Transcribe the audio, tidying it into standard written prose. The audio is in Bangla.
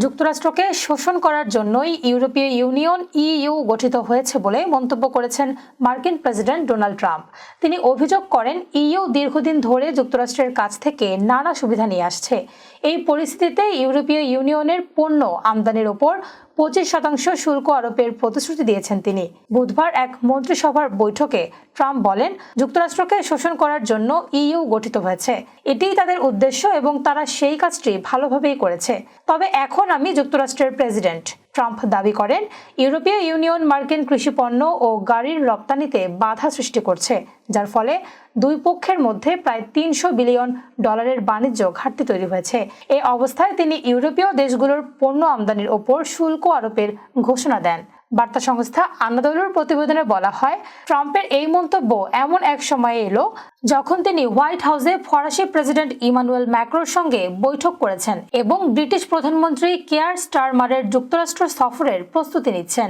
যুক্তরাষ্ট্রকে শোষণ করার জন্যই ইউরোপীয় ইউনিয়ন ইইউ গঠিত হয়েছে বলে মন্তব্য করেছেন মার্কিন প্রেসিডেন্ট ডোনাল্ড ট্রাম্প। তিনি অভিযোগ করেন, ইইউ দীর্ঘদিন ধরে যুক্তরাষ্ট্রের কাছ থেকে নানা সুবিধা নিয়ে আসছে। এই পরিস্থিতিতে ইউরোপীয় ইউনিয়নের পণ্য আমদানির ওপর 25% শুল্ক আরোপের প্রতিশ্রুতি দিয়েছেন তিনি। বুধবার এক মন্ত্রিসভার বৈঠকে ট্রাম্প বলেন, যুক্তরাষ্ট্রকে শোষণ করার জন্য ইইউ গঠিত হয়েছে। এটিই তাদের উদ্দেশ্য এবং তারা সেই কাজটি ভালোভাবেই করেছে। তবে এখন আমি যুক্তরাষ্ট্রের প্রেসিডেন্ট। ট্রাম্প দাবি করেন, ইউরোপীয় ইউনিয়ন মার্কিন কৃষিপণ্য ও গাড়ির রপ্তানিতে বাধা সৃষ্টি করছে, যার ফলে দুই পক্ষের মধ্যে প্রায় $300 বিলিয়ন বাণিজ্য ঘাটতি তৈরি হয়েছে। এই অবস্থায় তিনি ইউরোপীয় দেশগুলোর পণ্য আমদানির ওপর শুল্ক আরোপের ঘোষণা দেন। বার্তা সংস্থা আনাদোলুর প্রতিবেদনে বলা হয়, ট্রাম্পের এই মন্তব্য এমন এক সময়ে এলো যখন তিনি হোয়াইট হাউসে ফরাসি প্রেসিডেন্ট ইমানুয়েল ম্যাক্রোর সঙ্গে বৈঠক করেছেন এবং ব্রিটিশ প্রধানমন্ত্রী কেয়ার স্টারমারের যুক্তরাষ্ট্র সফরের প্রস্তুতি নিচ্ছেন।